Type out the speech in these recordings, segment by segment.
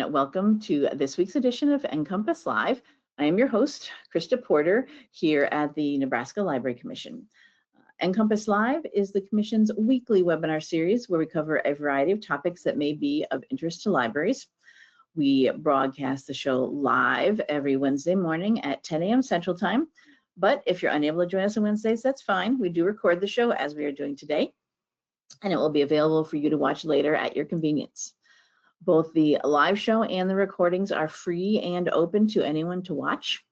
and welcome to this week's edition of NCompass Live. I am your host, Krista Porter, here at the Nebraska Library Commission. NCompass Live is the Commission's weekly webinar series where we cover a variety of topics that may be of interest to libraries. We broadcast the show live every Wednesday morning at 10 a.m. Central Time, but if you're unable to join us on Wednesdays, that's fine. We do record the show as we are doing today, and it will be available for you to watch later at your convenience. Both the live show and the recordings are free and open to anyone to watch.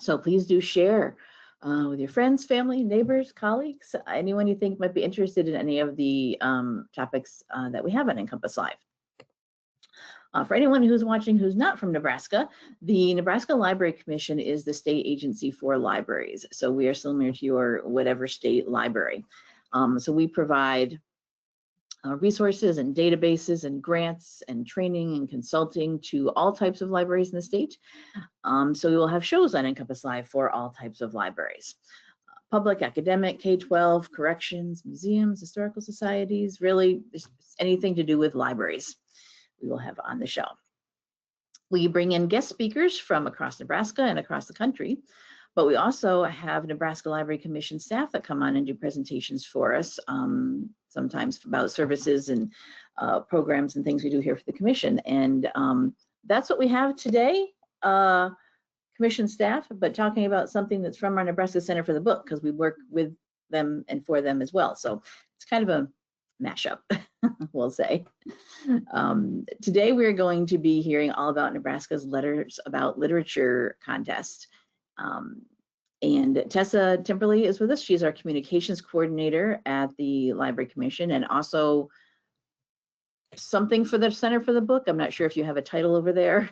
So please do share with your friends, family, neighbors, colleagues, anyone you think might be interested in any of the topics that we have on NCompass Live. For anyone who's watching who's not from Nebraska, the Nebraska Library Commission is the state agency for libraries. So we are similar to your whatever state library. So we provide resources and databases and grants and training and consulting to all types of libraries in the state. So we will have shows on NCompass Live for all types of libraries. Public, academic, K-12, corrections, museums, historical societies, really anything to do with libraries we will have on the show. We bring in guest speakers from across Nebraska and across the country, but we also have Nebraska Library Commission staff that come on and do presentations for us, sometimes about services and programs and things we do here for the Commission. And that's what we have today, Commission staff, but talking about something that's from our Nebraska Center for the Book, because we work with them and for them as well. So it's kind of a mashup, we'll say. Today we're going to be hearing all about Nebraska's Letters About Literature contest. And Tessa Timperley is with us. She's our communications coordinator at the Library Commission and also something for the Center for the Book. I'm not sure if you have a title over there.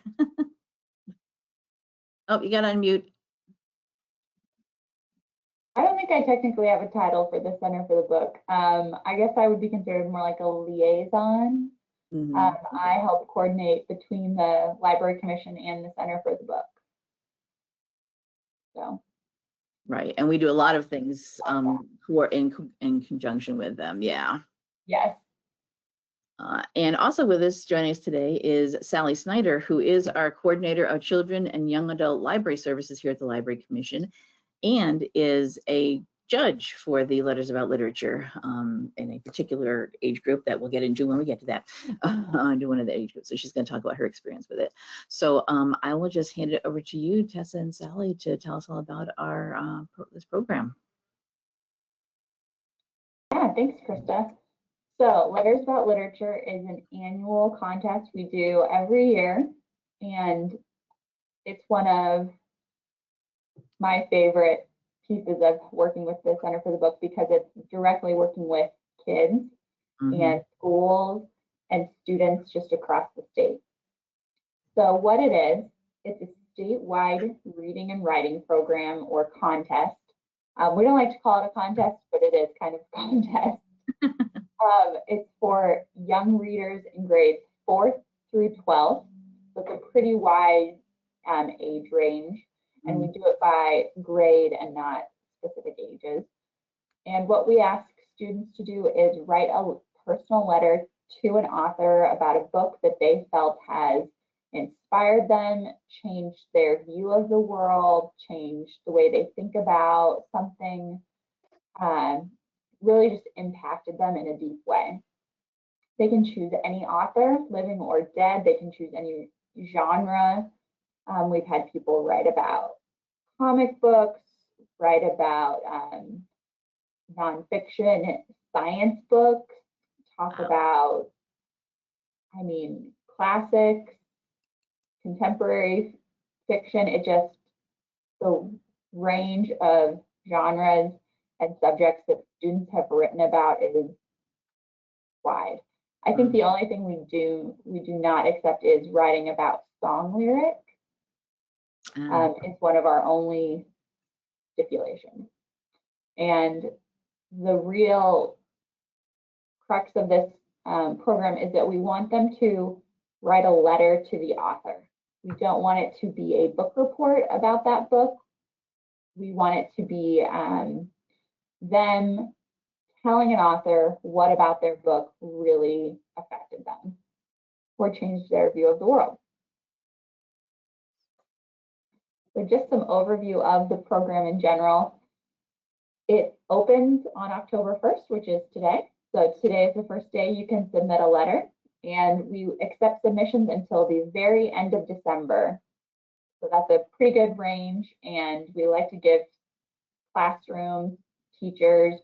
Oh, you got to unmute. I don't think I technically have a title for the Center for the Book. I guess I would be considered more like a liaison. I help coordinate between the Library Commission and the Center for the Book. So. Right, and we do a lot of things who are in conjunction with them, yeah. Yes. And also with us, joining us today is Sally Snyder, who is our coordinator of children and young adult library services here at the Library Commission, and is a judge for the Letters About Literature in a particular age group that we'll get into when we get to that, into one of the age groups. So she's going to talk about her experience with it. So I will just hand it over to you, Tessa and Sally, to tell us all about our this program. Yeah, thanks, Krista. So Letters About Literature is an annual contest we do every year, and it's one of my favorite pieces of working with the Center for the Book because it's directly working with kids and schools and students just across the state. So what it is, it's a statewide reading and writing program or contest. We don't like to call it a contest, but it is kind of a contest. It's for young readers in grades 4th through 12th. So it's a pretty wide age range. And we do it by grade and not specific ages. And what we ask students to do is write a personal letter to an author about a book that they felt has inspired them, changed their view of the world, changed the way they think about something, really just impacted them in a deep way. They can choose any author, living or dead. They can choose any genre. We've had people write about comic books, write about nonfiction, science books, talk about, I mean, classics, contemporary fiction. It just, the range of genres and subjects that students have written about is wide. I think the only thing we do not accept is writing about song lyrics. It's one of our only stipulations. And the real crux of this program is that we want them to write a letter to the author. We don't want it to be a book report about that book. We want it to be them telling an author what about their book really affected them. or change their view of the world. So just some overview of the program in general. It opens on October 1st, which is today. So today is the first day you can submit a letter, and we accept submissions until the very end of December. So that's a pretty good range, and we like to give classrooms, teachers,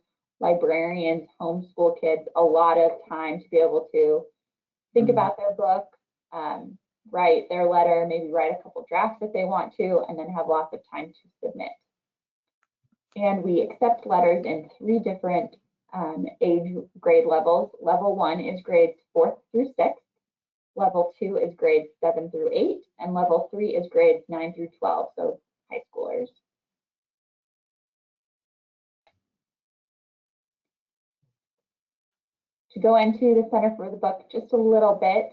librarians, homeschool kids a lot of time to be able to think about their book, write their letter, maybe write a couple drafts if they want to, and then have lots of time to submit. And we accept letters in 3 different age grade levels. Level 1 is grades 4th through 6th. Level 2 is grades 7 through 8. And level 3 is grades 9 through 12, so high schoolers. To go into the Center for the Book just a little bit,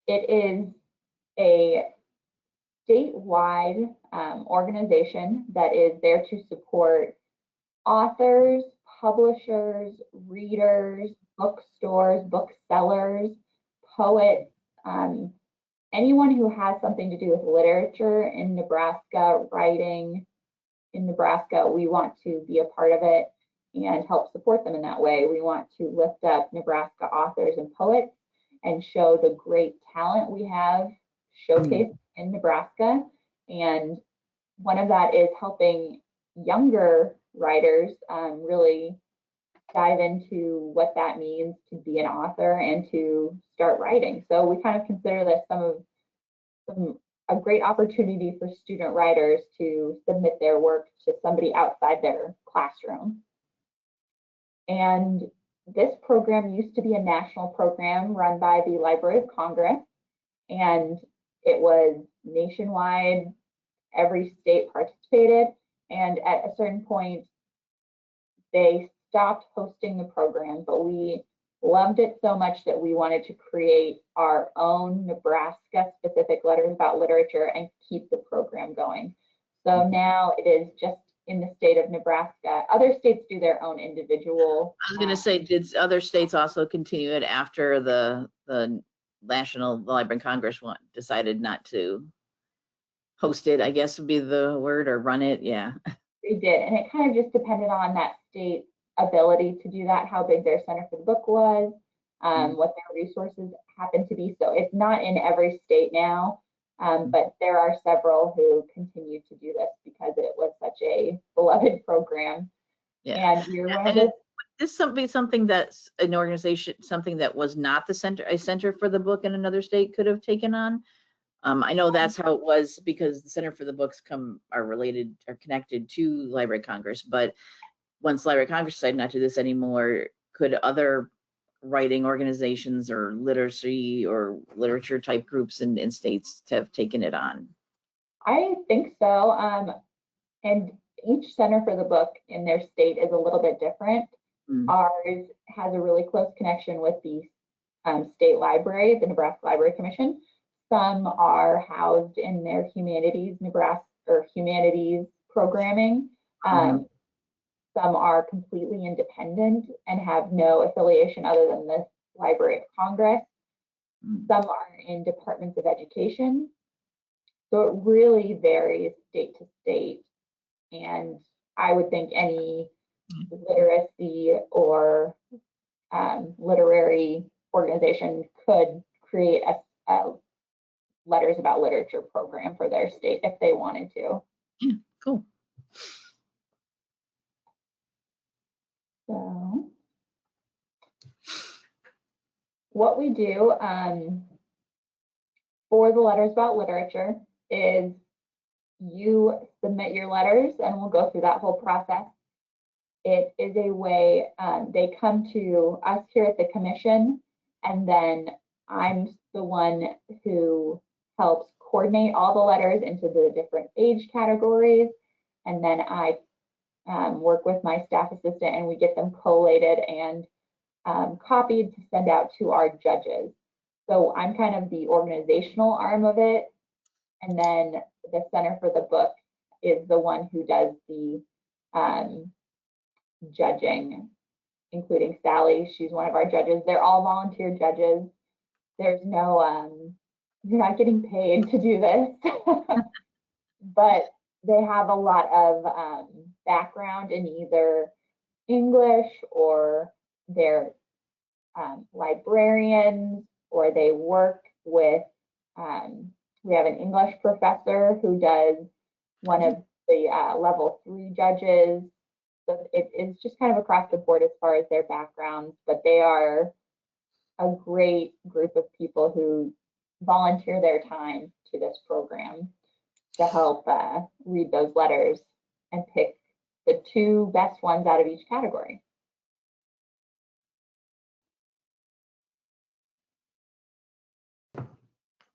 it is a statewide organization that is there to support authors, publishers, readers, bookstores, booksellers, poets, anyone who has something to do with literature in Nebraska, writing in Nebraska. We want to be a part of it and help support them in that way. We want to lift up Nebraska authors and poets and show the great talent we have showcased in Nebraska. And one of that is helping younger writers really dive into what that means to be an author and to start writing. So we kind of consider this a great opportunity for student writers to submit their work to somebody outside their classroom. And this program used to be a national program run by the Library of Congress, and it was nationwide. Every state participated, and at a certain point, they stopped hosting the program, but we loved it so much that we wanted to create our own Nebraska-specific Letters About Literature and keep the program going. So now it is just in the state of Nebraska. Other states do their own individual. I was going to say, did other states also continue it after the Library of Congress decided not to host it, I guess would be the word, or run it? Yeah. They did, and it kind of just depended on that state's ability to do that, how big their Center for the Book was, what their resources happen to be. So it's not in every state now, but there are several who continue to do this because it was such a beloved program. Yeah. And we're one of those. This something that's an organization, something that was not a Center for the Book in another state could have taken on. I know that's how it was because the Center for the Books are connected to Library of Congress, but once Library of Congress decided not to do this anymore, could other writing organizations or literacy or literature type groups in states have taken it on? I think so. And each Center for the Book in their state is a little bit different. Ours has a really close connection with the state library, the Nebraska Library Commission. Some are housed in their humanities programming. Some are completely independent and have no affiliation other than the Library of Congress. Some are in departments of education. So it really varies state to state. And I would think any literacy or literary organization could create a Letters About Literature program for their state if they wanted to. Yeah, cool. So what we do for the Letters About Literature is you submit your letters and we'll go through that whole process. It is a way they come to us here at the commission, and then I'm the one who helps coordinate all the letters into the different age categories, and then I work with my staff assistant and we get them collated and copied to send out to our judges. So I'm kind of the organizational arm of it, and then the Center for the Book is the one who does the judging, including Sally. She's one of our judges. They're all volunteer judges. there's no, you're not getting paid to do this, but they have a lot of background in either English, or they're librarians, or they work with, we have an English professor who does one of the level 3 judges. So it's just kind of across the board as far as their backgrounds, but they are a great group of people who volunteer their time to this program to help read those letters and pick the 2 best ones out of each category.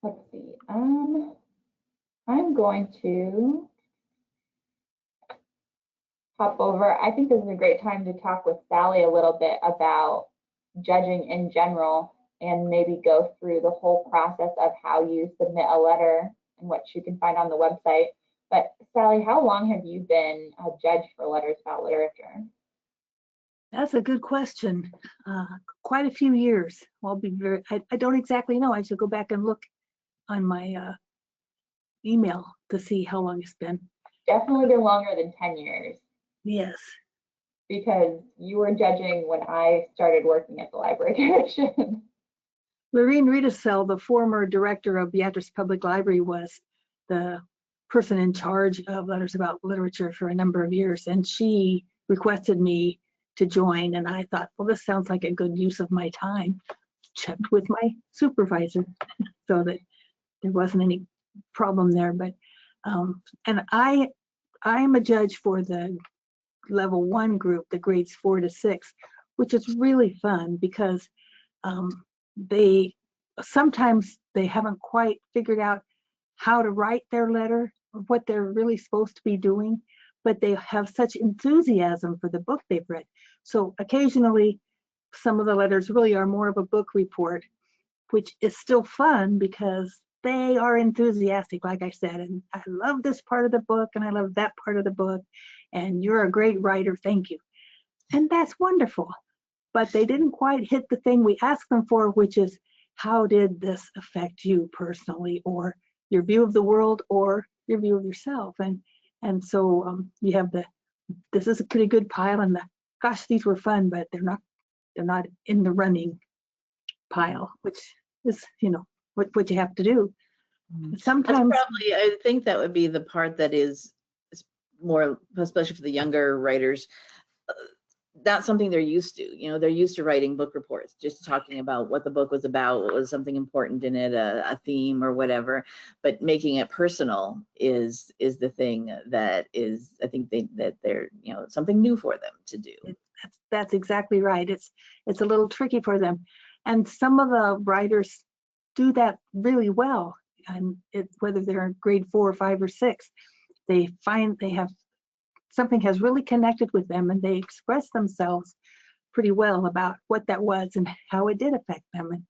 Let's see. I'm going to hop over. I think this is a great time to talk with Sally a little bit about judging in general, and maybe go through the whole process of how you submit a letter and what you can find on the website. But Sally, how long have you been a judge for Letters About Literature? That's a good question. Quite a few years. I'll be I don't exactly know. I should go back and look on my email to see how long it's been. Definitely been longer than 10 years. Yes. Because you were judging when I started working at the Library Commission. Lorene Riedesel, the former director of Beatrice Public Library, was the person in charge of Letters About Literature for a number of years, and she requested me to join, and I thought, well, this sounds like a good use of my time. Checked with my supervisor so that there wasn't any problem there, but and I'm a judge for the level 1 group, the grades 4 to 6, which is really fun because they sometimes they haven't quite figured out how to write their letter or what they're really supposed to be doing, but they have such enthusiasm for the book they've read. So occasionally some of the letters really are more of a book report, which is still fun because they are enthusiastic, like I said, and I love this part of the book and I love that part of the book, and you're a great writer, thank you. And that's wonderful. But they didn't quite hit the thing we asked them for, which is, how did this affect you personally, or your view of the world, or your view of yourself? And so you have this is a pretty good pile, and gosh, these were fun, but they're not in the running pile, which is, you know, what you have to do. Sometimes that's probably, I think that would be the part that is more, especially for the younger writers, not something they're used to. You know, they're used to writing book reports, just talking about what the book was about, what was something important in it, a theme or whatever. But making it personal is the thing that is, I think that they're, you know, something new for them to do. That's exactly right. It's a little tricky for them, and some of the writers do that really well. And whether they're in grade 4 or 5 or 6, they find they have something has really connected with them, and they express themselves pretty well about what that was and how it did affect them.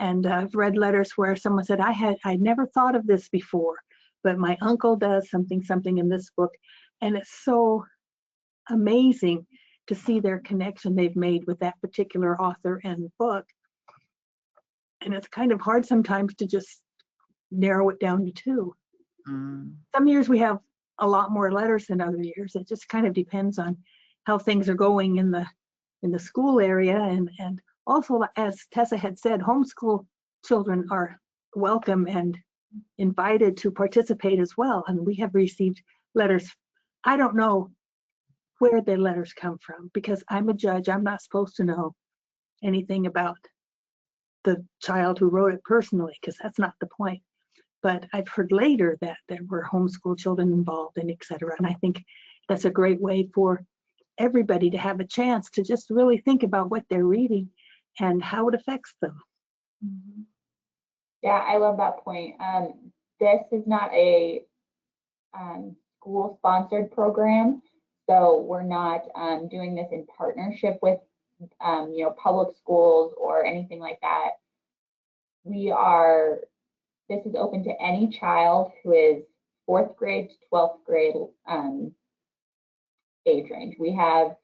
And I've read letters where someone said, I never thought of this before, but my uncle does something in this book. And it's so amazing to see their connection they've made with that particular author and book. And it's kind of hard sometimes to just narrow it down to 2. Some years we have a lot more letters than other years. It just kind of depends on how things are going in the school area, and also, as Tessa had said, homeschool children are welcome and invited to participate as well. And we have received letters. I don't know where the letters come from because I'm a judge. I'm not supposed to know anything about the child who wrote it personally, because that's not the point. But I've heard later that there were homeschool children involved, and et cetera. And I think that's a great way for everybody to have a chance to just really think about what they're reading and how it affects them. Yeah, I love that point. This is not a school-sponsored program, so we're not doing this in partnership with you know, public schools or anything like that. This is open to any child who is 4th grade to 12th grade age range. We have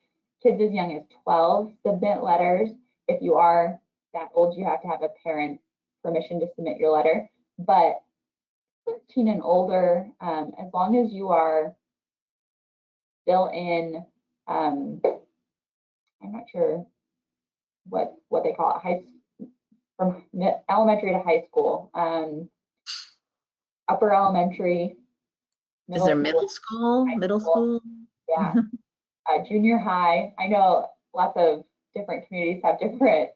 kids as young as 12 submit letters. If you are that old, you have to have a parent permission to submit your letter. But 13 and older, as long as you are still in, I'm not sure what they call it, from elementary to high school, upper elementary, Is there middle school? Middle school? Yeah. Junior high. I know lots of different communities have different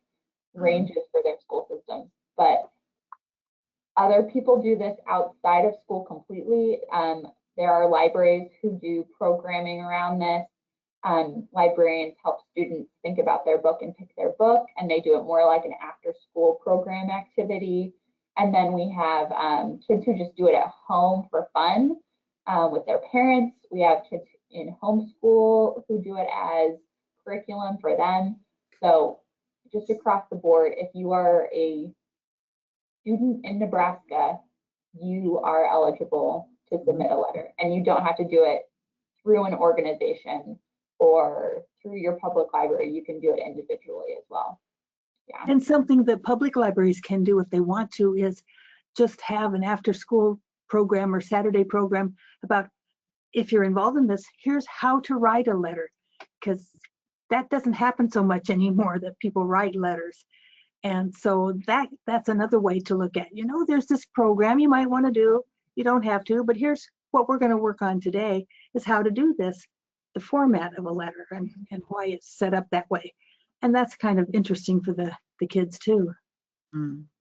ranges for their school systems, but other people do this outside of school completely. There are libraries who do programming around this. Librarians help students think about their book and pick their book, and they do it more like an after-school program activity. And then we have kids who just do it at home for fun with their parents. We have kids in homeschool who do it as curriculum for them. So just across the board, if you are a student in Nebraska, you are eligible to submit a letter, and you don't have to do it through an organization or through your public library. You can do it individually as well. Yeah. And something that public libraries can do if they want to is just have an after-school program or Saturday program about, if you're involved in this, here's how to write a letter, because that doesn't happen so much anymore, that people write letters. And so that's another way to look at, there's this program you might want to do. You don't have to, but here's what we're going to work on today, is how to do this, the format of a letter and why it's set up that way. And that's kind of interesting for the kids too.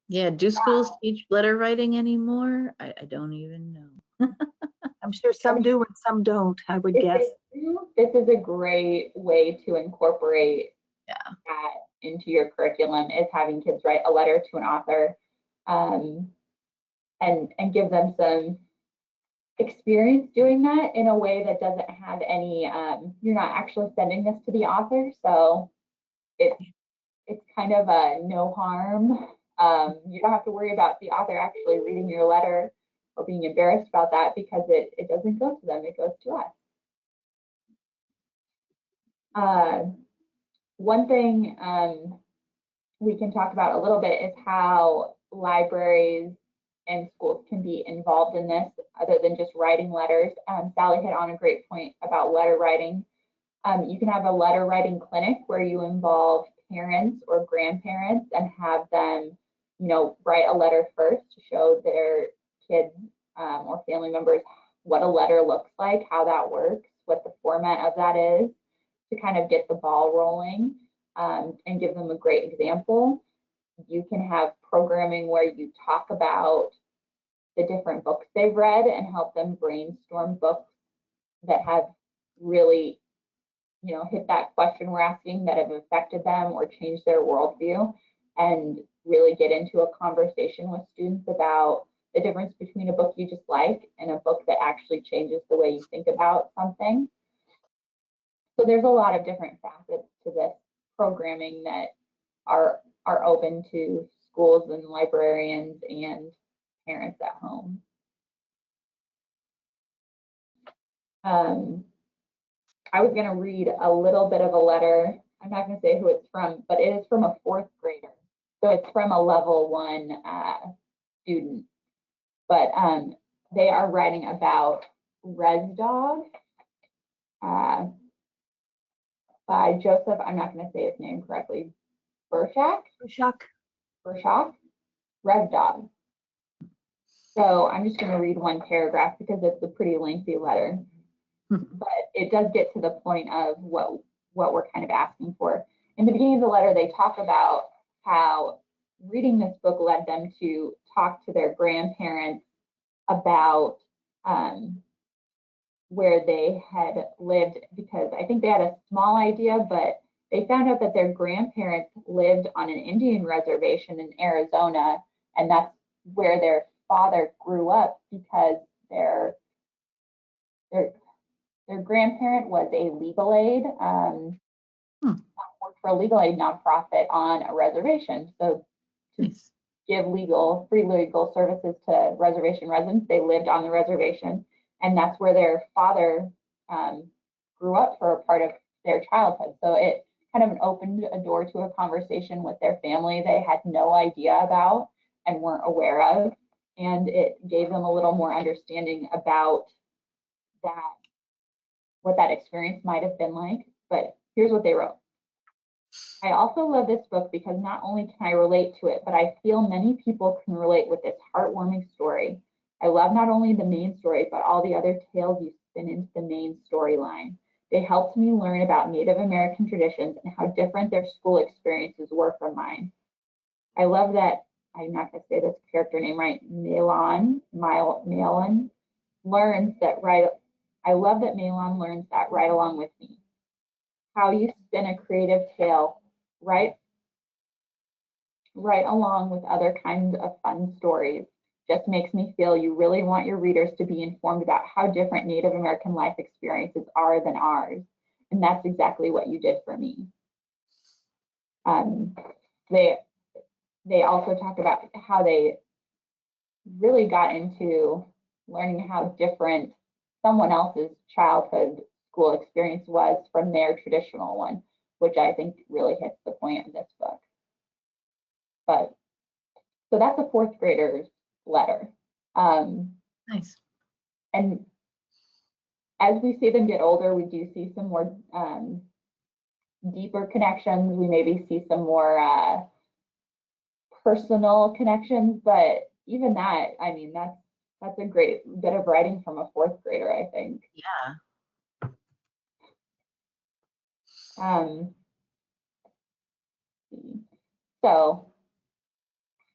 Yeah, do schools teach letter writing anymore? I don't even know. I'm sure some do and some don't, I would guess. This is a great way to incorporate that into your curriculum, is having kids write a letter to an author, and give them some experience doing that in a way that doesn't have any, you're not actually sending this to the author, so it's kind of a no harm. You don't have to worry about the author actually reading your letter or being embarrassed about that, because it doesn't go to them, it goes to us. One thing we can talk about a little bit is how libraries and schools can be involved in this other than just writing letters. Sally hit on a great point about letter writing. You can have a letter writing clinic where you involve parents or grandparents and have them, write a letter first to show their kids or family members what a letter looks like, how that works, what the format of that is, to kind of get the ball rolling and give them a great example. You can have programming where you talk about the different books they've read and help them brainstorm books that have really, hit that question we're asking, that have affected them or changed their worldview, and really get into a conversation with students about the difference between a book you just like and a book that actually changes the way you think about something. So there's a lot of different facets to this programming that are open to schools and librarians and parents at home. I was going to read a little bit of a letter. I'm not going to say who it's from, but it is from a 4th grader. So it's from a level 1 student. But they are writing about Res Dog by Joseph, I'm not going to say his name correctly, Burshak, Res Dog. So I'm just going to read one paragraph because it's a pretty lengthy letter, but it does get to the point of what we're kind of asking for. In the beginning of the letter, they talk about how reading this book led them to talk to their grandparents about where they had lived, because I think they had a small idea, but they found out that their grandparents lived on an Indian reservation in Arizona, and that's where their father grew up, because their grandparent was a legal aid, worked for a legal aid nonprofit on a reservation. So to give free legal services to reservation residents, they lived on the reservation, and that's where their father grew up for a part of their childhood. So it kind of opened a door to a conversation with their family they had no idea about, and weren't aware of. And it gave them a little more understanding about that, what that experience might have been like. But here's what they wrote. I also love this book because not only can I relate to it, but I feel many people can relate with this heartwarming story. I love not only the main story, but all the other tales you spin into the main storyline. They helped me learn about Native American traditions and how different their school experiences were from mine. I love that, I'm not going to say this character name right, Malon learns that right. I love that Malon learns that right along with me. How you spin a creative tale right along with other kinds of fun stories just makes me feel you really want your readers to be informed about how different Native American life experiences are than ours. And that's exactly what you did for me. They also talk about how they really got into learning how different someone else's childhood school experience was from their traditional one, which I think really hits the point of this book. But so that's a fourth grader's letter. Nice. And as we see them get older, we do see some more deeper connections. We maybe see some more personal connections, but even that, I mean, that's a great bit of writing from a fourth grader, I think. Yeah. So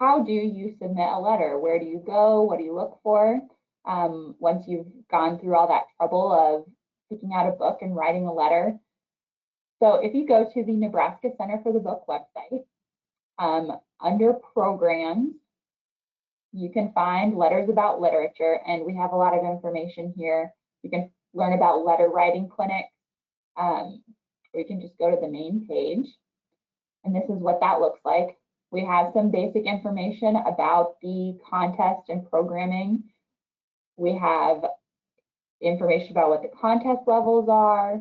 how do you submit a letter? Where do you go? What do you look for? Once you've gone through all that trouble of picking out a book and writing a letter. So if you go to the Nebraska Center for the Book website, under programs, you can find Letters About Literature, and we have a lot of information here. You can learn about letter writing clinics, or you can just go to the main page. And this is what that looks like. We have some basic information about the contest and programming. We have information about what the contest levels are.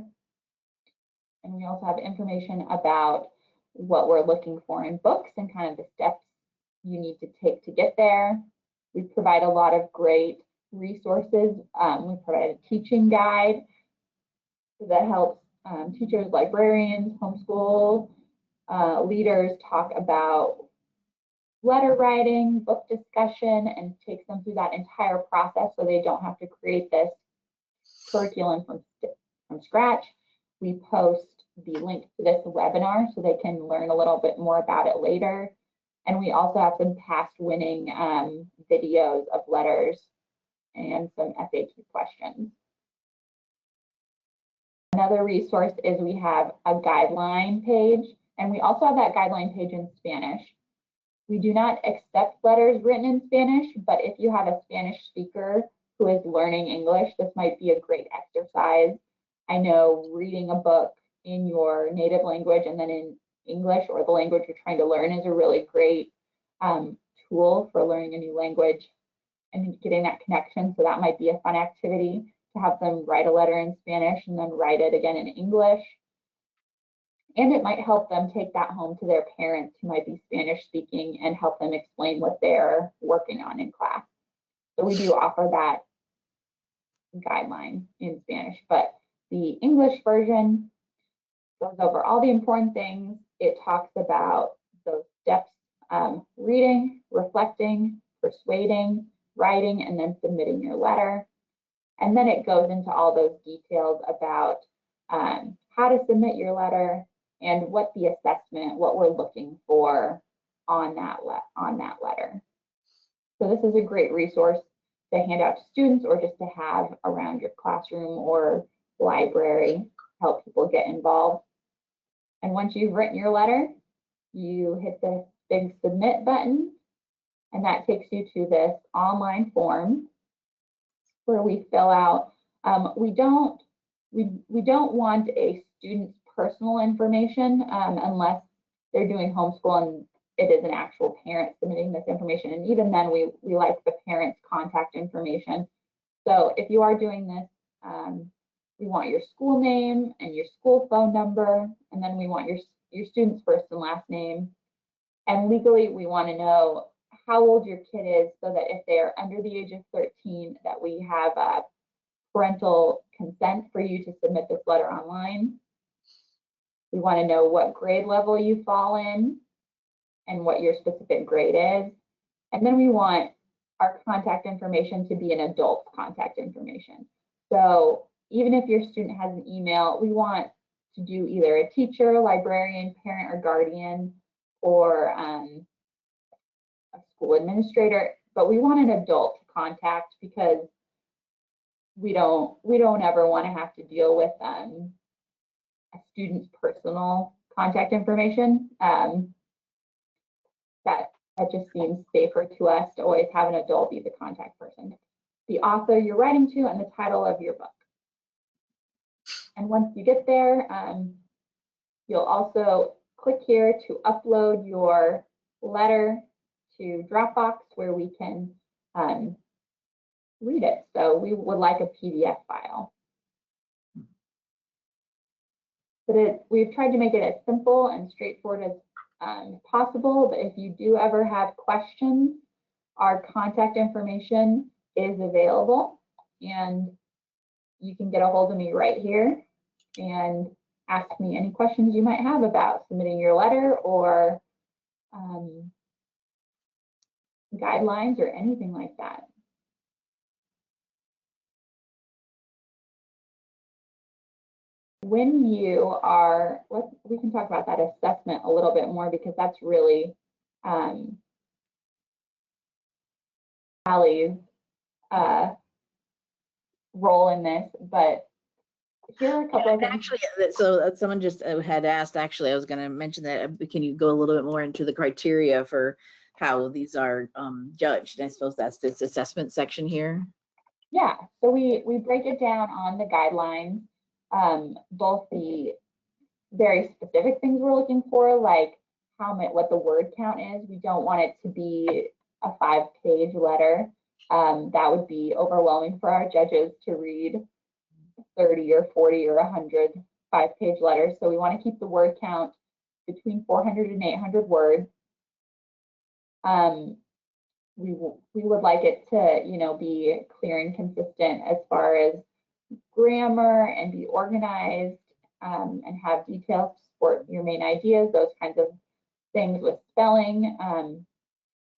And we also have information about what we're looking for in books and kind of the steps you need to take to get there. We provide a lot of great resources. We provide a teaching guide that helps teachers, librarians, homeschool leaders talk about letter writing, book discussion, and takes them through that entire process so they don't have to create this curriculum from scratch. We post the link to this webinar so they can learn a little bit more about it later. And we also have some past winning videos of letters and some FAQ questions. Another resource is we have a guideline page, and we also have that guideline page in Spanish. We do not accept letters written in Spanish, but if you have a Spanish speaker who is learning English, this might be a great exercise. I know reading a book in your native language and then in English or the language you're trying to learn is a really great tool for learning a new language and getting that connection. So that might be a fun activity to have them write a letter in Spanish and then write it again in English. And it might help them take that home to their parents who might be Spanish speaking and help them explain what they're working on in class. So we do offer that guideline in Spanish, but the English version goes over all the important things. It talks about those steps, reading, reflecting, persuading, writing, and then submitting your letter. And then it goes into all those details about how to submit your letter and what the assessment, what we're looking for on that letter. So this is a great resource to hand out to students or just to have around your classroom or library, help people get involved. And once you've written your letter, you hit the big submit button, and that takes you to this online form where we fill out. We don't want a student's personal information unless they're doing homeschool and it is an actual parent submitting this information. And even then, we like the parent's contact information. So if you are doing this, we want your school name and your school phone number, and then we want your student's first and last name. And legally, we want to know how old your kid is, so that if they are under the age of 13, that we have parental consent for you to submit this letter online. We want to know what grade level you fall in and what your specific grade is. And then we want our contact information to be an adult contact information. So even if your student has an email, we want to do either a teacher, librarian, parent, or guardian, or a school administrator, but we want an adult contact, because we don't ever want to have to deal with a student's personal contact information. That just seems safer to us to always have an adult be the contact person, the author you're writing to, and the title of your book. And once you get there, you'll also click here to upload your letter to Dropbox, where we can read it. So we would like a PDF file. But we've tried to make it as simple and straightforward as possible. But if you do ever have questions, our contact information is available, and you can get a hold of me right here and ask me any questions you might have about submitting your letter, or guidelines, or anything like that. When you are, we can talk about that assessment a little bit more, because that's really Allie's role in this. But here are a couple of things. Actually, so someone just had asked, actually, I was going to mention that. Can you go a little bit more into the criteria for how these are judged? And I suppose that's this assessment section here. Yeah, so we break it down on the guidelines, both the very specific things we're looking for, like what the word count is. We don't want it to be a 5-page letter. That would be overwhelming for our judges to read 30 or 40 or 100 5-page letters. So we want to keep the word count between 400 and 800 words. We would like it to, be clear and consistent as far as grammar, and be organized, and have details to support your main ideas, those kinds of things with spelling.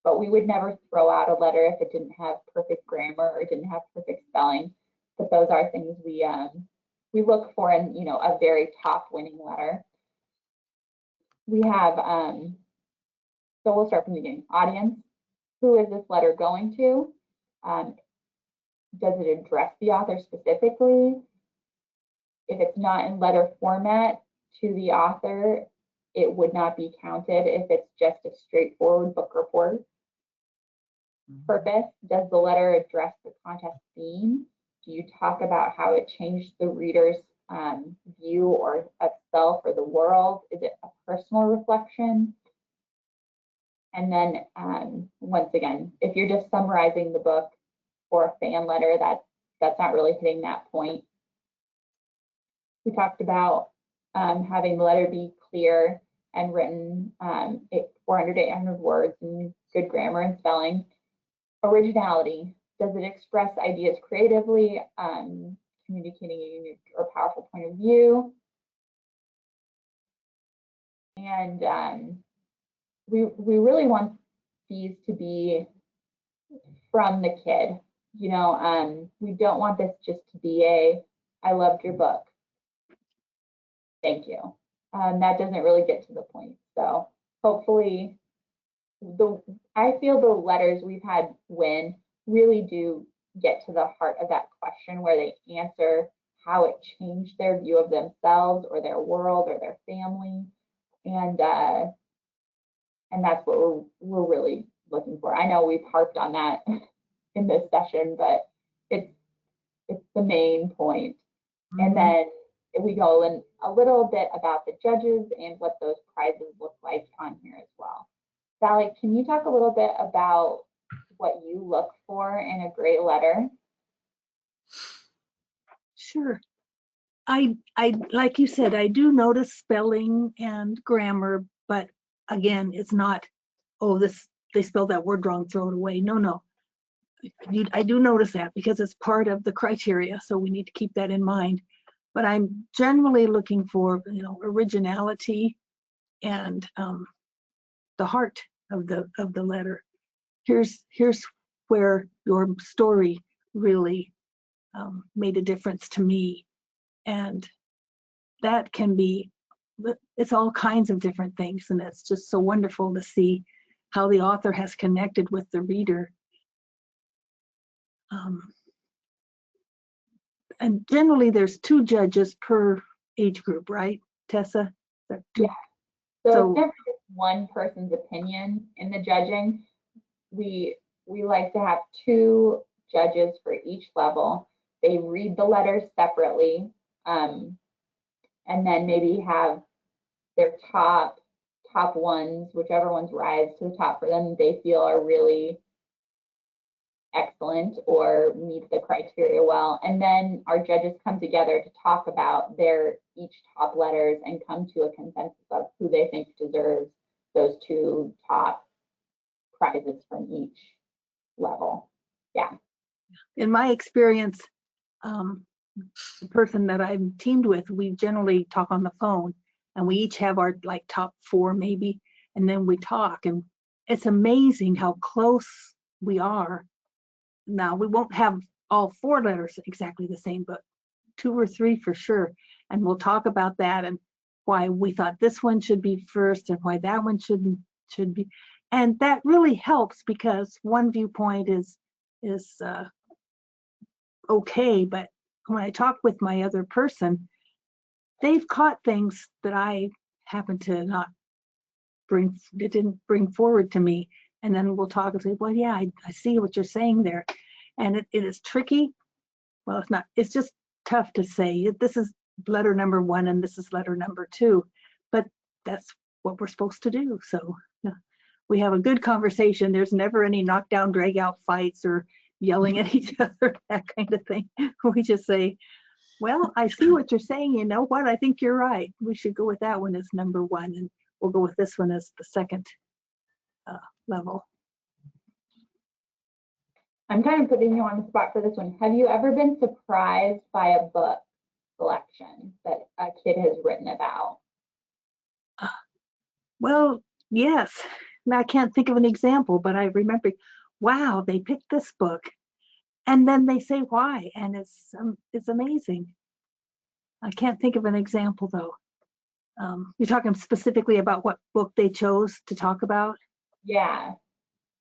But we would never throw out a letter if it didn't have perfect grammar or didn't have perfect spelling. But those are things we look for in, a very top winning letter. We have, so we'll start from the beginning. Audience. Who is this letter going to? Does it address the author specifically? If it's not in letter format to the author, it would not be counted if it's just a straightforward book report. Purpose. Does the letter address the contest theme? Do you talk about how it changed the reader's view or of self or the world? Is it a personal reflection? And then once again, if you're just summarizing the book or a fan letter, that's not really hitting that point. We talked about having the letter be clear and written 400 to 800 words and good grammar and spelling. Originality. Does it express ideas creatively, communicating a unique or powerful point of view? And we really want these to be from the kid. We don't want this just to be I loved your book, thank you. That doesn't really get to the point. So hopefully, I feel the letters we've had win really do get to the heart of that question, where they answer how it changed their view of themselves or their world or their family. And that's what we're really looking for. I know we've harped on that in this session, but it's the main point. And then we go in a little bit about the judges and what those prizes look like on here as well. Sally, can you talk a little bit about what you look for in a great letter? Sure. I like you said, I do notice spelling and grammar, but again, it's not, oh, this they spelled that word wrong, throw it away. No. I do notice that because it's part of the criteria, so we need to keep that in mind. But I'm generally looking for, originality and the heart of the letter. Here's where your story really made a difference to me, and that can be, it's all kinds of different things, and it's just so wonderful to see how the author has connected with the reader. And generally there's 2 judges per age group, right, Tessa? Yeah. So So- it's never just one person's opinion in the judging. We like to have 2 judges for each level. They read the letters separately, and then maybe have their top ones, whichever ones rise to the top for them, they feel are really excellent or meet the criteria well. And then our judges come together to talk about their each top letters and come to a consensus of who they think deserves those 2 top prizes from each level. Yeah. In my experience, the person that I'm teamed with, we generally talk on the phone, and we each have our top 4 maybe, and then we talk, and it's amazing how close we are. Now, we won't have all 4 letters exactly the same, but 2 or 3 for sure. And we'll talk about that and why we thought this one should be first and why that one should be. And that really helps because one viewpoint is okay, but when I talk with my other person, they've caught things that I happen to not didn't bring forward to me. And then we'll talk and say, well, yeah, I see what you're saying there. And it is tricky. Well, it's not, it's just tough to say. This is letter number 1 and this is letter number 2, but that's what we're supposed to do. So we have a good conversation. There's never any knockdown, drag out fights or yelling at each other, that kind of thing. We just say, well, I see what you're saying. You know what? I think you're right. We should go with that one as number 1, and we'll go with this one as the second level. I'm kind of putting you on the spot for this one. Have you ever been surprised by a book selection that a kid has written about? Well, yes. Now, I can't think of an example, but I remember, wow, they picked this book, and then they say why, and it's amazing. I can't think of an example though. You're talking specifically about what book they chose to talk about? Yeah.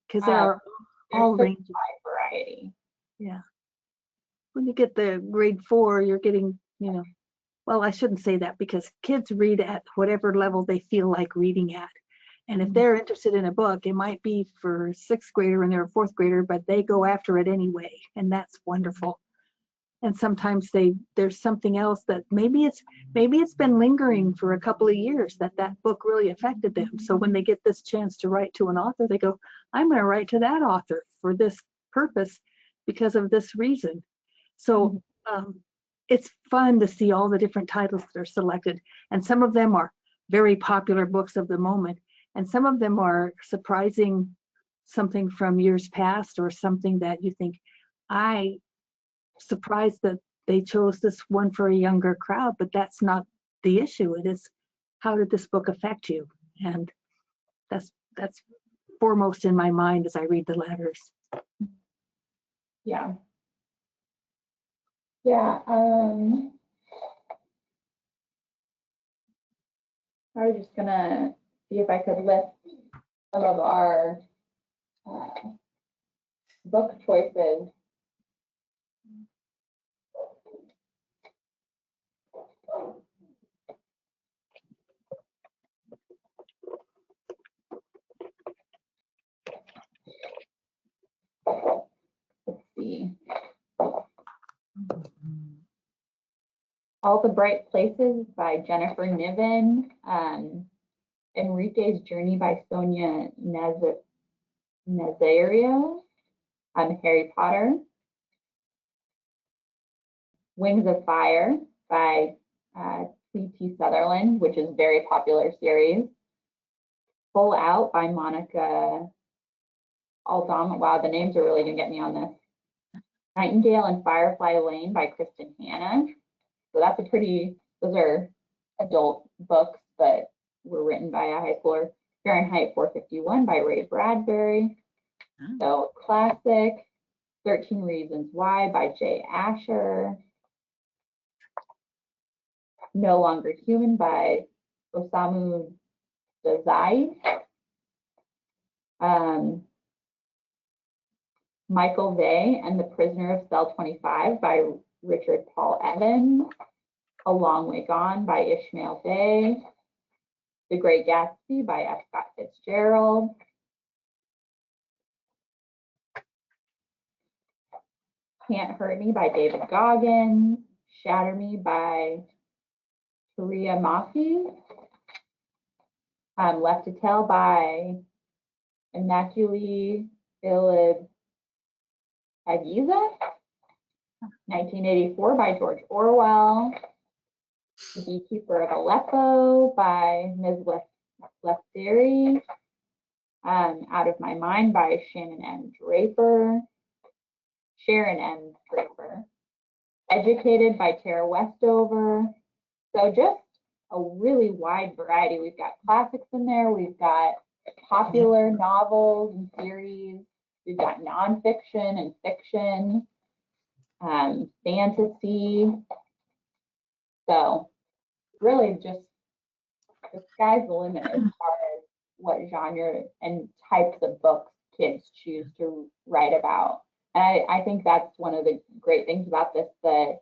Because there are all ranges. Variety. Yeah. When you get the grade 4, you're getting, well, I shouldn't say that because kids read at whatever level they feel like reading at. And if they're interested in a book, it might be for a 6th grader and they're a 4th grader, but they go after it anyway. And that's wonderful. And sometimes there's something else that maybe it's been lingering for a couple of years that book really affected them. So when they get this chance to write to an author, they go, I'm going to write to that author for this purpose because of this reason. So it's fun to see all the different titles that are selected. And some of them are very popular books of the moment. And some of them are surprising, something from years past or something that you think, I surprised that they chose this one for a younger crowd, but that's not the issue. It is, how did this book affect you? And that's foremost in my mind as I read the letters. Yeah. Yeah. I was just gonna see if I could list some of our book choices. Let's see. All the Bright Places by Jennifer Niven. Enrique's Journey by Sonia Nazario. Harry Potter. Wings of Fire by T.T. Sutherland, which is a very popular series. Full Out by Monica Wow, the names are really gonna get me on this. Nightingale and Firefly Lane by Kristen Hanna. So that's those are adult books, but were written by a high schooler. Fahrenheit 451 by Ray Bradbury. So classic. 13 Reasons Why by Jay Asher. No Longer Human by Osamu Dazai. Michael Vey and the Prisoner of Cell 25 by Richard Paul Evans. A Long Way Gone by Ishmael Bey. The Great Gatsby by F. Scott Fitzgerald. Can't Hurt Me by David Goggins. Shatter Me by Taria Mafi. Left to Tell by Immaculée Philip Aguiza. 1984 by George Orwell. The Beekeeper of Aleppo by Ms. Leftery. Out of My Mind by Sharon M. Draper. Educated by Tara Westover. So just a really wide variety. We've got classics in there. We've got popular novels and series. We've got nonfiction and fiction, fantasy. So really just the sky's the limit as far as what genre and types of books kids choose to write about. And I think that's one of the great things about this, that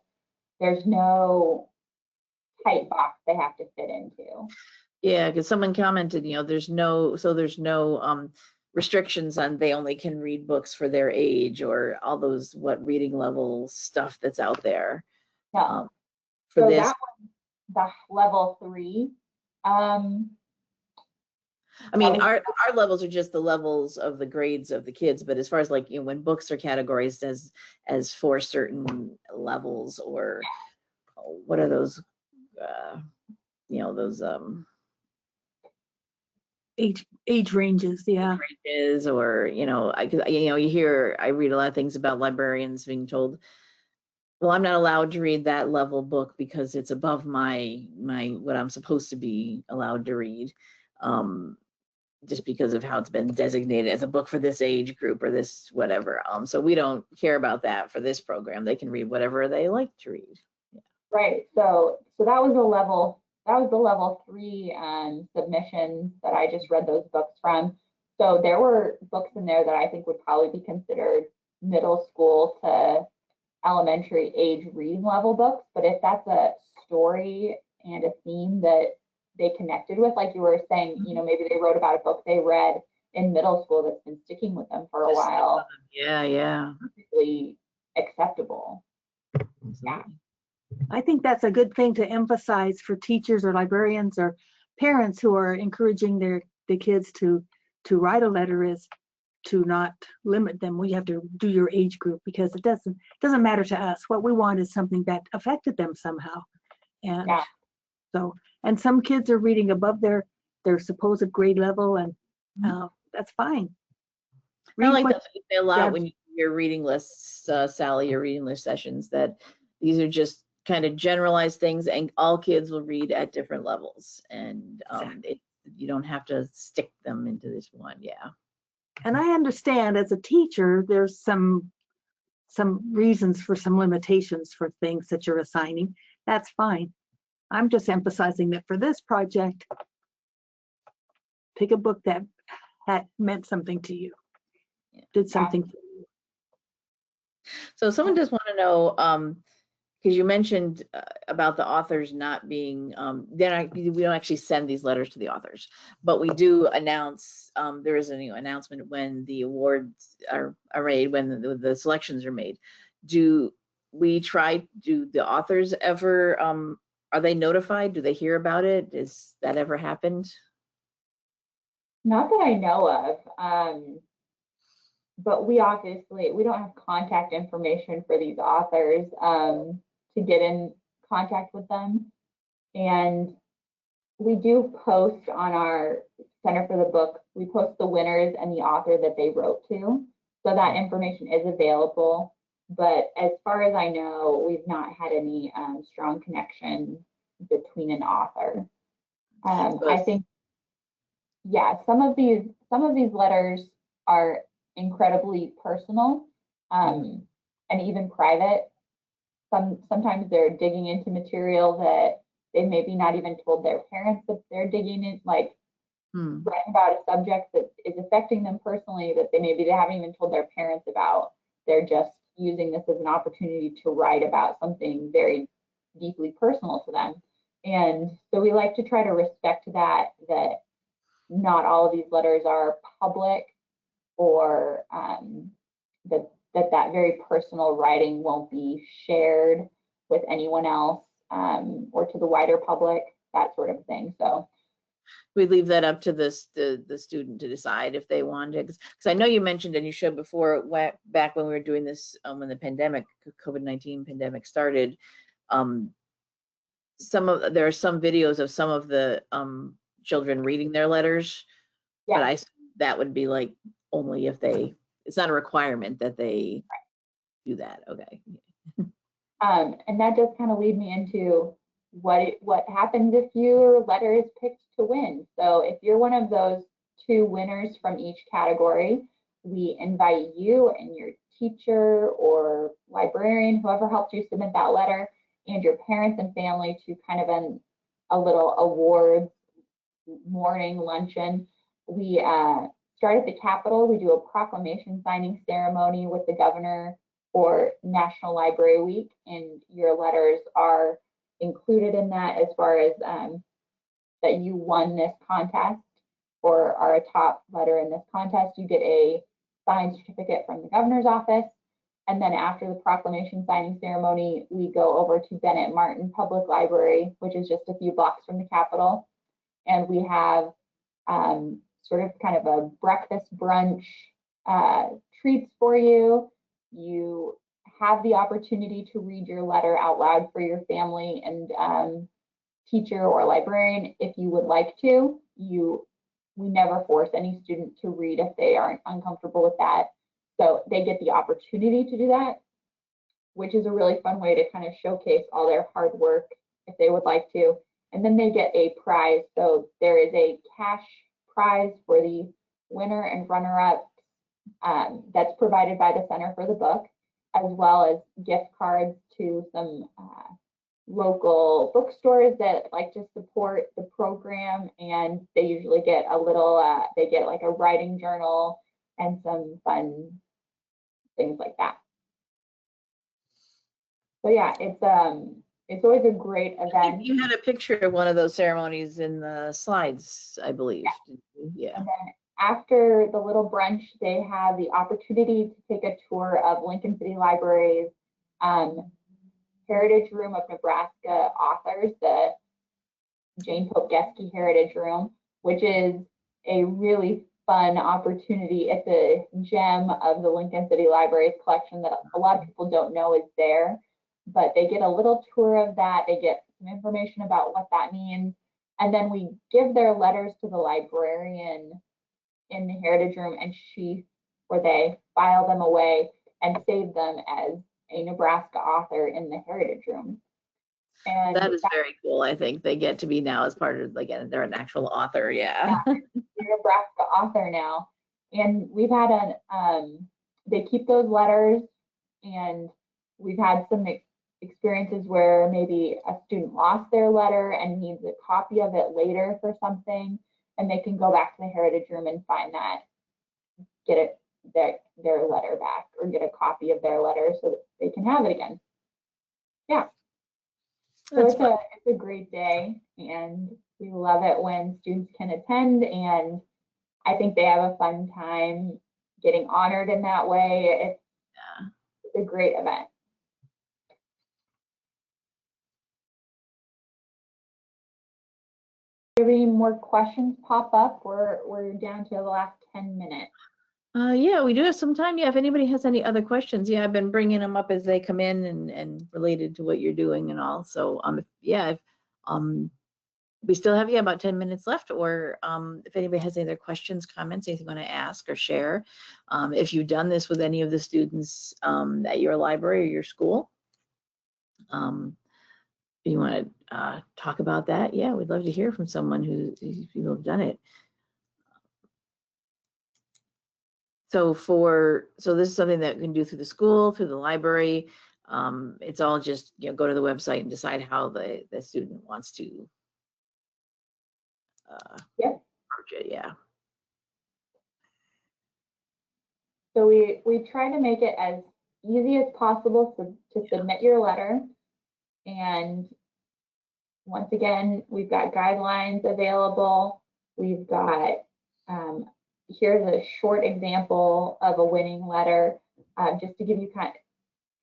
there's no tight box they have to fit into. Yeah, because someone commented, there's no restrictions on they only can read books for their age or all those reading level stuff that's out there. No. For so this, that one, the level 3. I mean, our levels are just the levels of the grades of the kids, but as far as when books are categorized as for certain levels, or what are those, those age ranges, yeah. ranges, or I read a lot of things about librarians being told, well, I'm not allowed to read that level book because it's above my what I'm supposed to be allowed to read. Just because of how it's been designated as a book for this age group or this whatever. So we don't care about that for this program. They can read whatever they like to read. Yeah. Right. So that was the level 3 submission that I just read those books from. So there were books in there that I think would probably be considered middle school to elementary age reading level books. But if that's a story and a theme that they connected with, like you were saying, maybe they wrote about a book they read in middle school that's been sticking with them for a while. Yeah. Perfectly acceptable. Yeah. I think that's a good thing to emphasize for teachers or librarians or parents who are encouraging the kids to write a letter, is to not limit them. We have to do your age group, because it doesn't matter to us. What we want is something that affected them somehow. And so, and some kids are reading above their supposed grade level, and that's fine. I like that you say a lot when you do your reading lists, Sally, your reading list sessions, that these are just kind of generalized things, and all kids will read at different levels, and you don't have to stick them into this one. Yeah. And I understand as a teacher, there's some reasons for some limitations for things that you're assigning. That's fine. I'm just emphasizing that for this project, pick a book that had meant something to you, did something for you. So someone just want to know, because you mentioned about the authors not being, we don't actually send these letters to the authors, but we do announce, there is a new announcement when the awards are made, when the selections are made. Do the authors ever, are they notified? Do they hear about it? Is that ever happened? Not that I know of. But we don't have contact information for these authors to get in contact with them. And we do post on our Center for the Book, we post the winners and the author that they wrote to. So that information is available. But as far as I know, we've not had any strong connection between an author. I think, yeah, some of these letters are incredibly personal and even private. Sometimes they're digging into material that they maybe not even told their parents that they're digging in, like writing about a subject that is affecting them personally that they haven't even told their parents about. They're just using this as an opportunity to write about something very deeply personal to them. And so we like to try to respect that not all of these letters are public, or that very personal writing won't be shared with anyone else or to the wider public, that sort of thing. So we leave that up to the student to decide if they want to, because I know you mentioned and you showed before, back when we were doing this, when the COVID-19 pandemic started, there are some videos of some of the children reading their letters, but that would be like only if it's not a requirement that they do that. Okay. And that does kind of lead me into what happens if your letter is picked to win. So if you're one of those 2 winners from each category, we invite you and your teacher or librarian, whoever helped you submit that letter, and your parents and family to kind of a little awards morning luncheon. We start at the Capitol. We do a proclamation signing ceremony with the governor for National Library Week, and your letters are included in that as far as that you won this contest or are a top letter in this contest. You get a signed certificate from the governor's office. And then after the proclamation signing ceremony, we go over to Bennett Martin Public Library, which is just a few blocks from the Capitol. And we have sort of kind of a breakfast brunch treats for you. You have the opportunity to read your letter out loud for your family and teacher or librarian if you would like to. We never force any student to read if they aren't uncomfortable with that. So they get the opportunity to do that, which is a really fun way to kind of showcase all their hard work if they would like to. And then they get a prize. So there is a cash prize for the winner and runner-up that's provided by the Center for the Book, as well as gift cards to some local bookstores that like to support the program. And they usually get a little, they get like a writing journal and some fun things like that. So yeah, it's always a great event. You had a picture of one of those ceremonies in the slides, I believe. Yeah. And then after the little brunch, they have the opportunity to take a tour of Lincoln City Library's Heritage Room of Nebraska Authors, the Jane Pope Geske Heritage Room, which is a really fun opportunity. It's a gem of the Lincoln City Library's collection that a lot of people don't know is there, but they get a little tour of that. They get some information about what that means. And then we give their letters to the librarian in the Heritage Room, and they file them away and save them as a Nebraska author in the Heritage Room. And that is very cool. I think they get to be now as part of, again, they're an actual author. Yeah. You're a Nebraska author now. And we've had they keep those letters, and we've had some experiences where maybe a student lost their letter and needs a copy of it later for something, and they can go back to the Heritage Room and find that, get their letter back, or get a copy of their letter so that they can have it again. Yeah. So it's a great day, and we love it when students can attend, and I think they have a fun time getting honored in that way. It's a great event. If any more questions pop up, we're down to the last 10 minutes. Yeah, we do have some time. Yeah, if anybody has any other questions, yeah, I've been bringing them up as they come in and related to what you're doing and all. So yeah, We still have about 10 minutes left, or if anybody has any other questions, comments, anything you want to ask or share. If you've done this with any of the students at your library or your school, if you want to talk about that, yeah, we'd love to hear from someone who have done it. So this is something that we can do through the school, through the library. It's all just, go to the website and decide how the student wants to approach it. Yeah. So we try to make it as easy as possible to submit your letter. And once again, we've got guidelines available. We've got, here's a short example of a winning letter, just to give you kind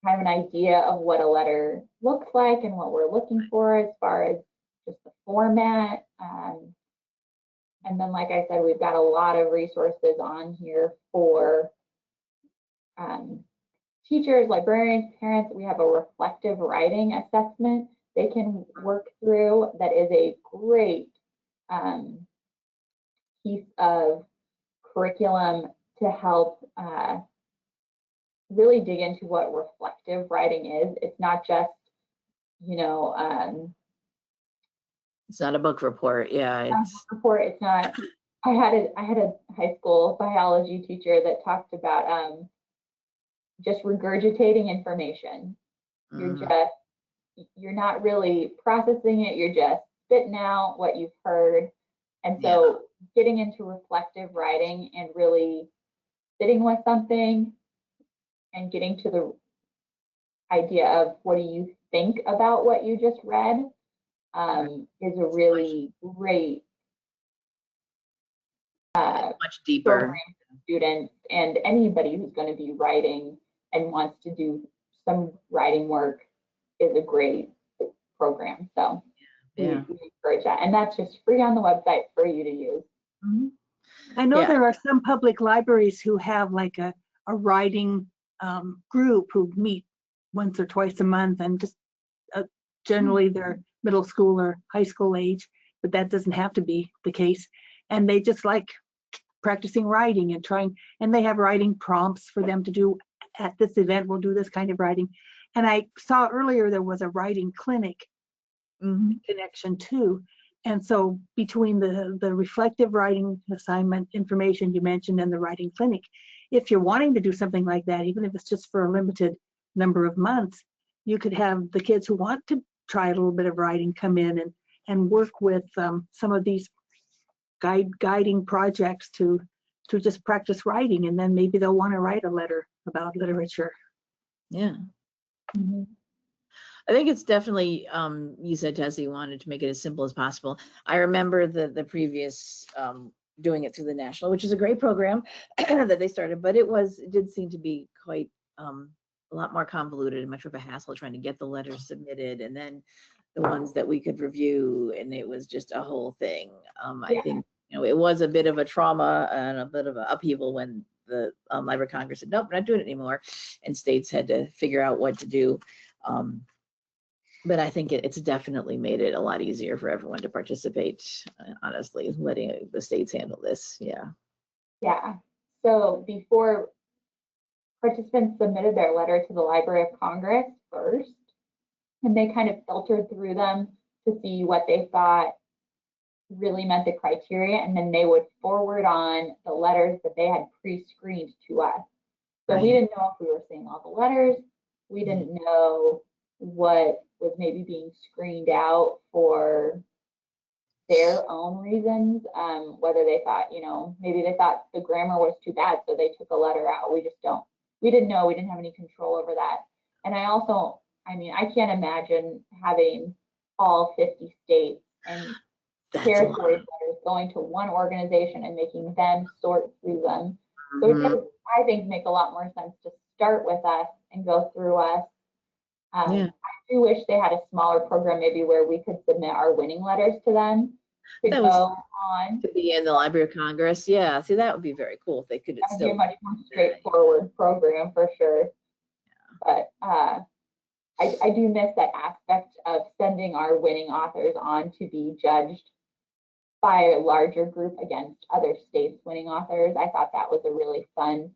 of an idea of what a letter looks like and what we're looking for as far as just the format. And then, like I said, we've got a lot of resources on here for teachers, librarians, parents. We have a reflective writing assessment they can work through that is a great piece of curriculum to help really dig into what reflective writing is. It's not just, it's not a book report. Yeah, it's not. I had a high school biology teacher that talked about just regurgitating information. You're not really processing it. You're just spitting out what you've heard. And so getting into reflective writing and really sitting with something and getting to the idea of what do you think about what you just read is a really great much deeper program for students and anybody who's going to be writing and wants to do some writing work is a great program. So we encourage that, and that's just free on the website for you to use. Mm-hmm. I know there are some public libraries who have like a writing group who meet once or twice a month, and just generally they're middle school or high school age, but that doesn't have to be the case. And they just like practicing writing and trying, and they have writing prompts for them to do. At this event, we'll do this kind of writing. And I saw earlier there was a writing clinic connection too. And so between the reflective writing assignment information you mentioned and the writing clinic, if you're wanting to do something like that, even if it's just for a limited number of months, you could have the kids who want to try a little bit of writing come in and work with some of these guiding projects to just practice writing, and then maybe they'll want to write a letter about literature. Yeah. I think it's definitely, you said, Tessa, you wanted to make it as simple as possible. I remember the previous doing it through the National, which is a great program that they started, but it did seem to be quite a lot more convoluted and much of a hassle trying to get the letters submitted, and then the ones that we could review, and it was just a whole thing. I think, it was a bit of a trauma and a bit of an upheaval when the Library of Congress said, nope, we're not doing it anymore, and states had to figure out what to do. But I think it's definitely made it a lot easier for everyone to participate, honestly, letting the states handle this. Yeah. So before, participants submitted their letter to the Library of Congress first, and they kind of filtered through them to see what they thought really met the criteria, and then they would forward on the letters that they had pre-screened to us. So we didn't know if we were seeing all the letters. We didn't know what was maybe being screened out for their own reasons, whether they thought, maybe they thought the grammar was too bad, so they took a letter out. We didn't know, we didn't have any control over that. And I can't imagine having all 50 states and territories letters going to one organization and making them sort through them. So it does, I think, make a lot more sense to start with us and go through us. I do wish they had a smaller program, maybe where we could submit our winning letters to them to go on. To be in the Library of Congress. Yeah, see, that would be very cool if they could. That would be a much more straightforward program for sure. But I do miss that aspect of sending our winning authors on to be judged by a larger group against other states' winning authors. I thought that was a really fun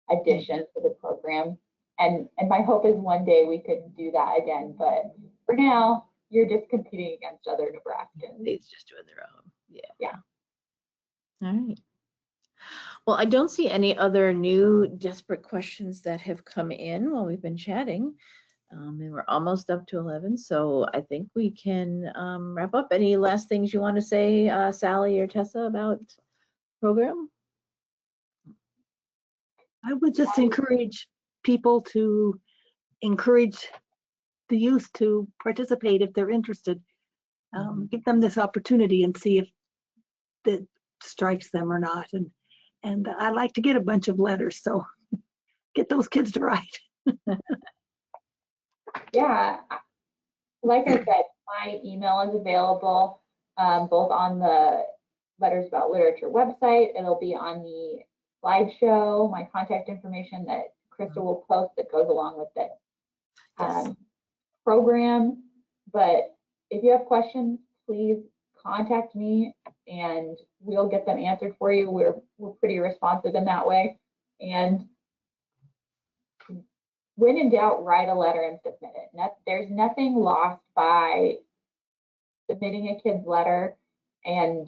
addition to the program. And my hope is one day we could do that again. But for now, you're just competing against other Nebraskans. States just doing their own. Yeah. Yeah. All right. Well, I don't see any other new desperate questions that have come in while we've been chatting. And we're almost up to 11, so I think we can wrap up. Any last things you want to say, Sally or Tessa, about the program? I would just encourage people to encourage the youth to participate if they're interested. Give them this opportunity and see if that strikes them or not. And I like to get a bunch of letters, so get those kids to write. Yeah, like I said, my email is available both on the Letters About Literature website. It'll be on the slideshow, my contact information that Krista will post that goes along with the program. But if you have questions, please contact me and we'll get them answered for you. We're pretty responsive in that way. And when in doubt, write a letter and submit it. There's nothing lost by submitting a kid's letter and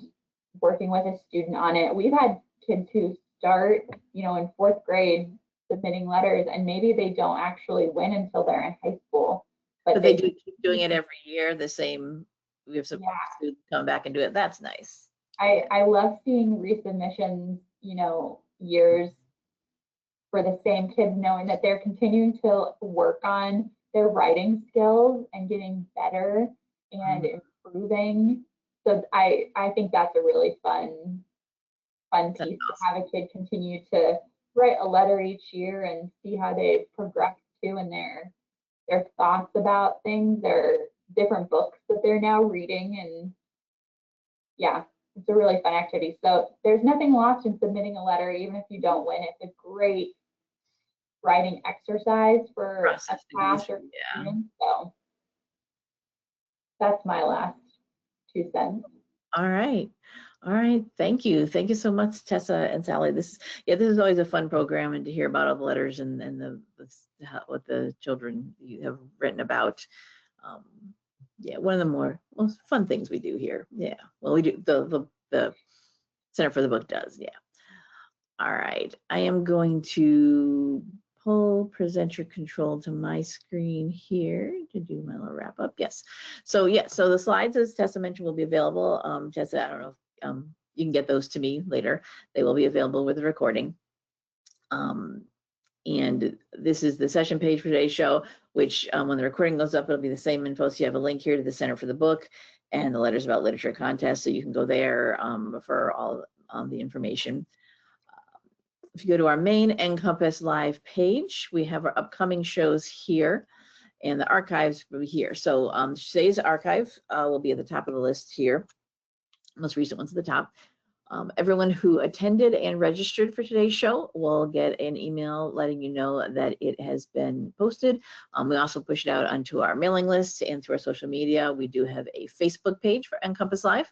working with a student on it. We've had kids who start, in 4th grade submitting letters, and maybe they don't actually win until they're in high school. But they do keep doing it every year, the same. We have some students come back and do it. That's nice. I love seeing resubmissions, years for the same kids, knowing that they're continuing to work on their writing skills and getting better and improving. So I think that's a really fun piece to have a kid continue to write a letter each year and see how they've progressed too in their thoughts about things, their different books that they're now reading. And yeah, it's a really fun activity. So there's nothing lost in submitting a letter, even if you don't win. It's a great writing exercise for a class or student. So that's my last 2 cents. All right. Thank you so much, Tessa and Sally. This is always a fun program, and to hear about all the letters and what the children you have written about. One of the most fun things we do here. Yeah, well, we do the Center for the Book does. Yeah. All right, I am going to pull presenter control to my screen here to do my little wrap up. Yes. So the slides, as Tessa mentioned, will be available. Tessa, I don't know if you can get those to me later. They will be available with the recording. And this is the session page for today's show, which when the recording goes up, it'll be the same info. So you have a link here to the Center for the Book and the Letters About Literature contest. So you can go there for all the information. If you go to our main NCompass Live page, we have our upcoming shows here, and the archives will be here. So today's archive will be at the top of the list here. Most recent one's at the top. Everyone who attended and registered for today's show will get an email letting you know that it has been posted. We also push it out onto our mailing list and through our social media. We do have a Facebook page for NCompass Live.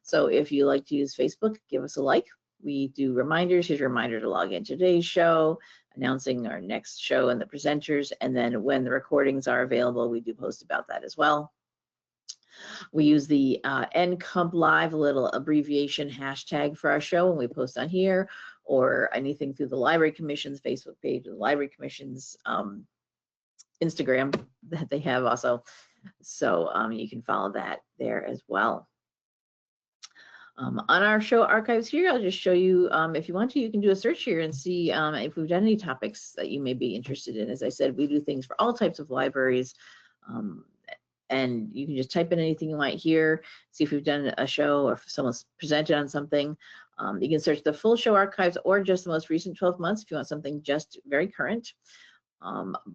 So if you like to use Facebook, give us a like. We do reminders. Here's a reminder to log in today's show, announcing our next show and the presenters. And then when the recordings are available, we do post about that as well. We use the NComp Live, a little abbreviation hashtag for our show when we post on here, or anything through the Library Commission's Facebook page, or the Library Commission's Instagram that they have also. So you can follow that there as well. On our show archives here, I'll just show you, if you want to, you can do a search here and see if we've done any topics that you may be interested in. As I said, we do things for all types of libraries. And you can just type in anything you might hear, see if we've done a show or if someone's presented on something. You can search the full show archives or just the most recent 12 months if you want something just very current.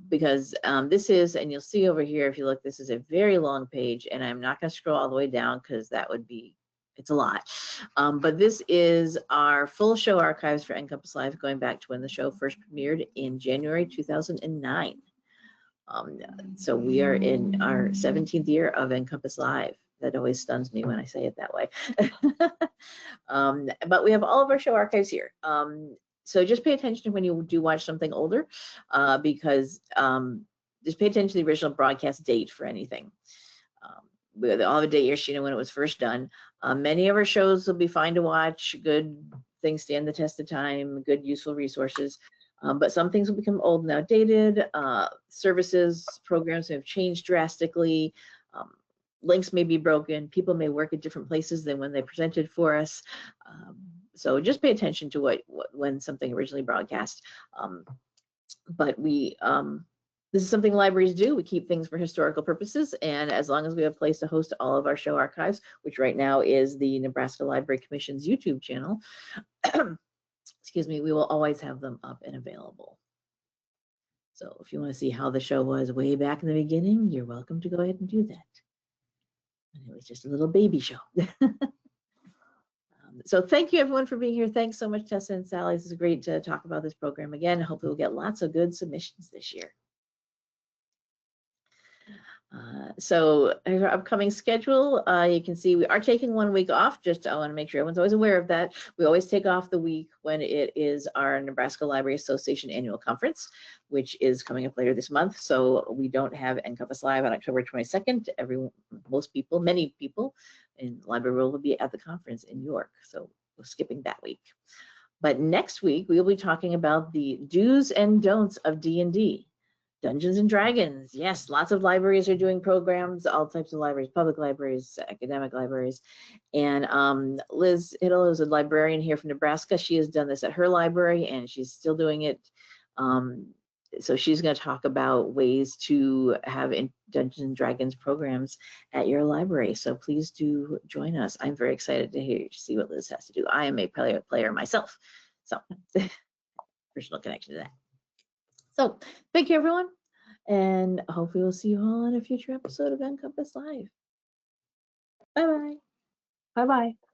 Because this is, and you'll see over here, if you look, this is a very long page, and I'm not going to scroll all the way down because that would be, it's a lot. But this is our full show archives for NCompass Live, going back to when the show first premiered in January 2009. So we are in our 17th year of NCompass Live. That always stuns me when I say it that way. But we have all of our show archives here. So just pay attention when you do watch something older, because just pay attention to the original broadcast date for anything. We all have a date here, when it was first done. Many of our shows will be fine to watch, good things stand the test of time, good useful resources. But some things will become old and outdated. Services, programs have changed drastically. Links may be broken. People may work at different places than when they presented for us. So just pay attention to when something originally broadcast. But this is something libraries do. We keep things for historical purposes, and as long as we have a place to host all of our show archives, which right now is the Nebraska Library Commission's YouTube channel, excuse me, we will always have them up and available. So if you want to see how the show was way back in the beginning, you're welcome to go ahead and do that. And it was just a little baby show. So thank you everyone for being here. Thanks so much, Tessa and Sally. This is great to talk about this program again. Hopefully we'll get lots of good submissions this year. So our upcoming schedule, you can see we are taking 1 week off. Just I want to make sure everyone's always aware of that. We always take off the week when it is our Nebraska Library Association annual conference, which is coming up later this month. So we don't have NCompass Live on October 22nd. Many people in the library world will be at the conference in York. So we're skipping that week. But next week, we will be talking about the do's and don'ts of D&D. Dungeons and Dragons. Yes, lots of libraries are doing programs, all types of libraries, public libraries, academic libraries. And Liz Hiddle is a librarian here from Nebraska. She has done this at her library and she's still doing it. So she's going to talk about ways to have Dungeons and Dragons programs at your library. So please do join us. I'm very excited to see what Liz has to do. I am a player myself. So personal connection to that. So thank you, everyone, and hopefully we'll see you all on a future episode of NCompass Live. Bye-bye. Bye-bye.